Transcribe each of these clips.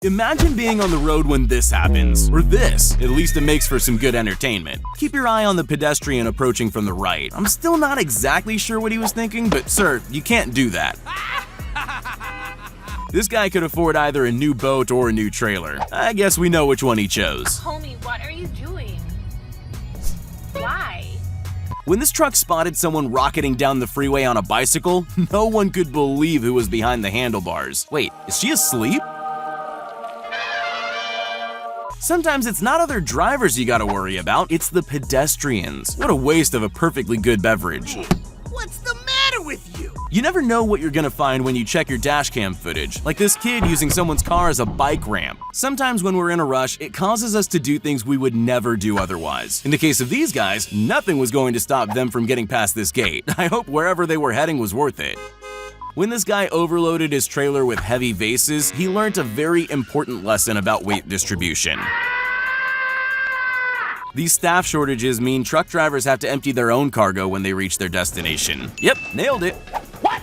Imagine being on the road when this happens, or this. At least it makes for some good entertainment. Keep your eye on the pedestrian approaching from the right. I'm still not exactly sure what he was thinking, but sir, you can't do that. This guy could afford either a new boat or a new trailer. I guess we know which one he chose. Homie, what are you doing? Why? When this truck spotted someone rocketing down the freeway on a bicycle, no one could believe who was behind the handlebars. Wait, is she asleep? Sometimes it's not other drivers you gotta worry about, it's the pedestrians. What a waste of a perfectly good beverage. What's the matter with you? You never know what you're gonna find when you check your dashcam footage, like this kid using someone's car as a bike ramp. Sometimes when we're in a rush, it causes us to do things we would never do otherwise. In the case of these guys, nothing was going to stop them from getting past this gate. I hope wherever they were heading was worth it. When this guy overloaded his trailer with heavy vases, he learned a very important lesson about weight distribution. These staff shortages mean truck drivers have to empty their own cargo when they reach their destination. Yep, nailed it. What?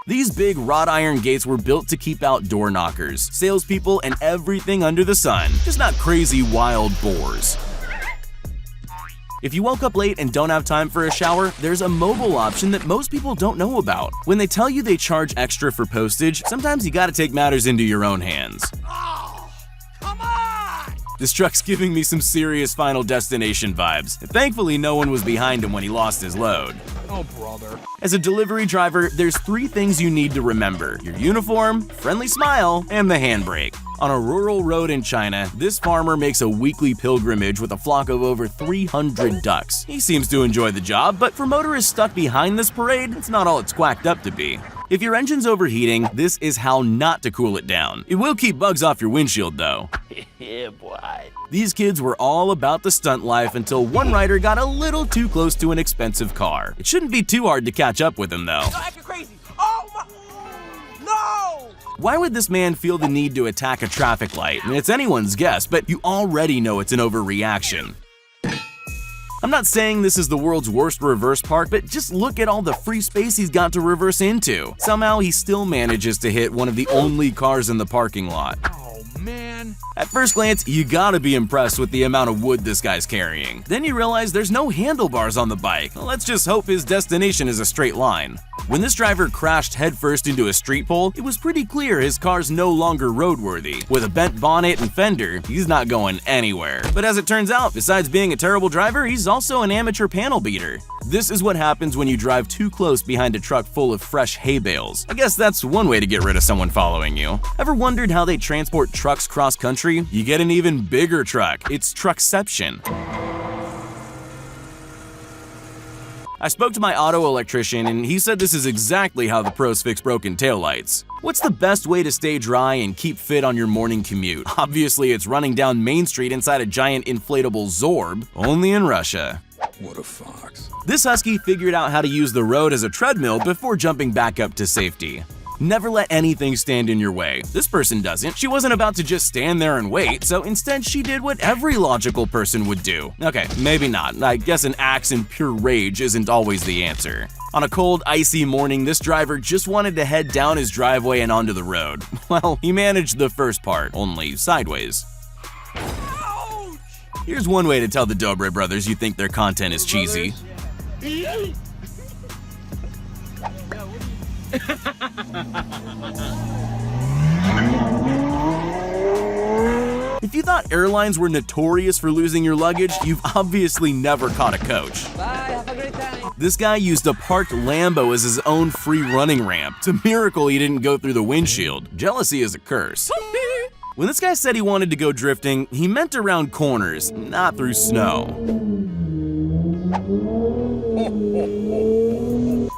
These big wrought iron gates were built to keep out door knockers, salespeople, and everything under the sun, just not crazy wild boars. If you woke up late and don't have time for a shower, there's a mobile option that most people don't know about. When they tell you they charge extra for postage, sometimes you gotta take matters into your own hands. Oh, come on! This truck's giving me some serious Final Destination vibes. Thankfully, no one was behind him when he lost his load. Oh, brother. As a delivery driver, there's 3 things you need to remember: your uniform, friendly smile, and the handbrake. On a rural road in China, this farmer makes a weekly pilgrimage with a flock of over 300 ducks. He seems to enjoy the job, but for motorists stuck behind this parade, it's not all it's quacked up to be. If your engine's overheating, this is how not to cool it down. It will keep bugs off your windshield though. Yeah, boy. These kids were all about the stunt life until one rider got a little too close to an expensive car. It shouldn't be too hard to catch up with him though. You're acting crazy. Oh my! No! Why would this man feel the need to attack a traffic light? It's anyone's guess, but you already know it's an overreaction. I'm not saying this is the world's worst reverse park, but just look at all the free space he's got to reverse into. Somehow he still manages to hit one of the only cars in the parking lot. Oh, man. At first glance, you gotta be impressed with the amount of wood this guy's carrying. Then you realize there's no handlebars on the bike. Let's just hope his destination is a straight line. When this driver crashed headfirst into a street pole, it was pretty clear his car's no longer roadworthy. With a bent bonnet and fender, he's not going anywhere. But as it turns out, besides being a terrible driver, he's also an amateur panel beater. This is what happens when you drive too close behind a truck full of fresh hay bales. I guess that's one way to get rid of someone following you. Ever wondered how they transport trucks cross country? You get an even bigger truck. It's Truckception. I spoke to my auto electrician and he said this is exactly how the pros fix broken taillights. What's the best way to stay dry and keep fit on your morning commute? Obviously, it's running down Main Street inside a giant inflatable Zorb, only in Russia. What a fox. This husky figured out how to use the road as a treadmill before jumping back up to safety. Never let anything stand in your way. This person doesn't. She wasn't about to just stand there and wait, so instead she did what every logical person would do. Okay, maybe not. I guess an axe in pure rage isn't always the answer. On a cold, icy morning, this driver just wanted to head down his driveway and onto the road. Well, he managed the first part, only sideways. Ouch! Here's one way to tell the Dobre brothers you think their content is cheesy. If you thought airlines were notorious for losing your luggage, you've obviously never caught a coach. Bye, have a great time. This guy used a parked Lambo as his own free running ramp. It's a miracle he didn't go through the windshield. Jealousy is a curse. When this guy said he wanted to go drifting, he meant around corners, not through snow.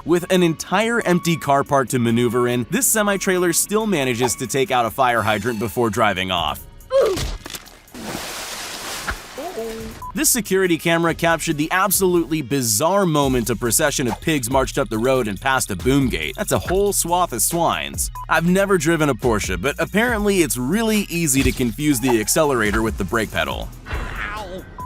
With an entire empty car park to maneuver in, this semi-trailer still manages to take out a fire hydrant before driving off. This security camera captured the absolutely bizarre moment a procession of pigs marched up the road and passed a boom gate. That's a whole swath of swines. I've never driven a Porsche, but apparently it's really easy to confuse the accelerator with the brake pedal.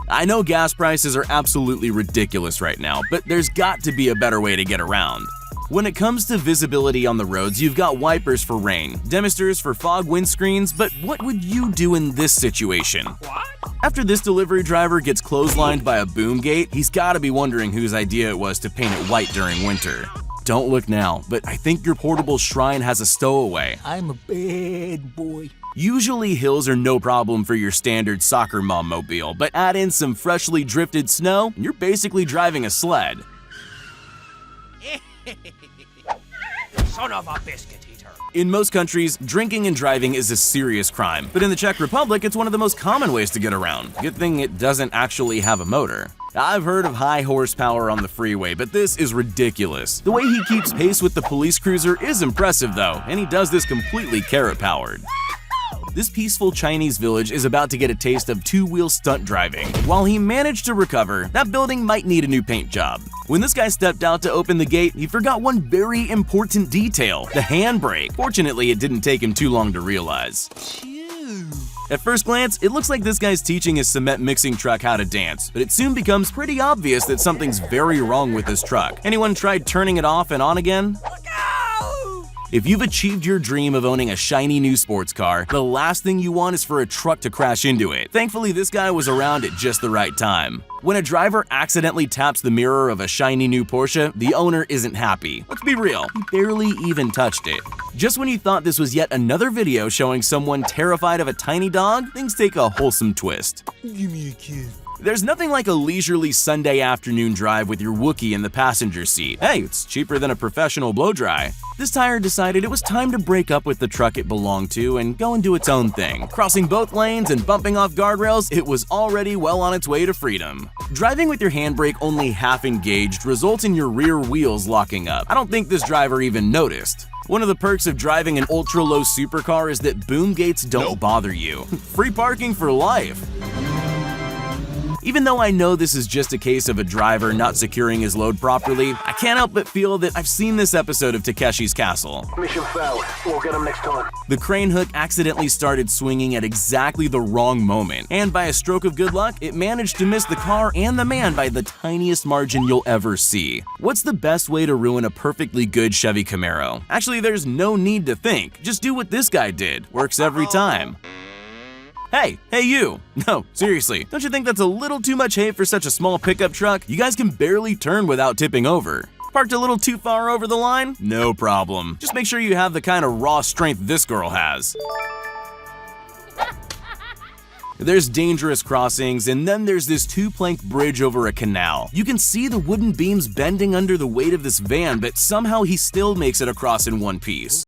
I know gas prices are absolutely ridiculous right now, but there's got to be a better way to get around. When it comes to visibility on the roads, you've got wipers for rain, demisters for fog windscreens, but what would you do in this situation? What? After this delivery driver gets clotheslined by a boom gate, he's gotta be wondering whose idea it was to paint it white during winter. Don't look now, but I think your portable shrine has a stowaway. I'm a bad boy. Usually hills are no problem for your standard soccer mom mobile, but add in some freshly drifted snow, and you're basically driving a sled. Son of a biscuit eater. In most countries, drinking and driving is a serious crime, but in the Czech Republic, it's one of the most common ways to get around. Good thing it doesn't actually have a motor. I've heard of high horsepower on the freeway, but this is ridiculous. The way he keeps pace with the police cruiser is impressive though, and he does this completely carrot-powered. This peaceful Chinese village is about to get a taste of two-wheel stunt driving. While he managed to recover, that building might need a new paint job. When this guy stepped out to open the gate, he forgot one very important detail: the handbrake. Fortunately, it didn't take him too long to realize. At first glance, it looks like this guy's teaching his cement mixing truck how to dance, but it soon becomes pretty obvious that something's very wrong with this truck. Anyone tried turning it off and on again? If you've achieved your dream of owning a shiny new sports car, the last thing you want is for a truck to crash into it. Thankfully, this guy was around at just the right time. When a driver accidentally taps the mirror of a shiny new Porsche, the owner isn't happy. Let's be real, he barely even touched it. Just when you thought this was yet another video showing someone terrified of a tiny dog, things take a wholesome twist. Give me a kiss. There's nothing like a leisurely Sunday afternoon drive with your Wookiee in the passenger seat. Hey, it's cheaper than a professional blow-dry. This tire decided it was time to break up with the truck it belonged to and go and do its own thing. Crossing both lanes and bumping off guardrails, it was already well on its way to freedom. Driving with your handbrake only half engaged results in your rear wheels locking up. I don't think this driver even noticed. One of the perks of driving an ultra-low supercar is that boom gates don't bother you. Free parking for life. Even though I know this is just a case of a driver not securing his load properly, I can't help but feel that I've seen this episode of Takeshi's Castle. Mission failed. We'll get him next time. The crane hook accidentally started swinging at exactly the wrong moment, and by a stroke of good luck, it managed to miss the car and the man by the tiniest margin you'll ever see. What's the best way to ruin a perfectly good Chevy Camaro? Actually, there's no need to think. Just do what this guy did. Works every time. Hey you! No, seriously, don't you think that's a little too much hate for such a small pickup truck? You guys can barely turn without tipping over. Parked a little too far over the line? No problem. Just make sure you have the kind of raw strength this girl has. There's dangerous crossings, and then there's this two-plank bridge over a canal. You can see the wooden beams bending under the weight of this van, but somehow he still makes it across in one piece.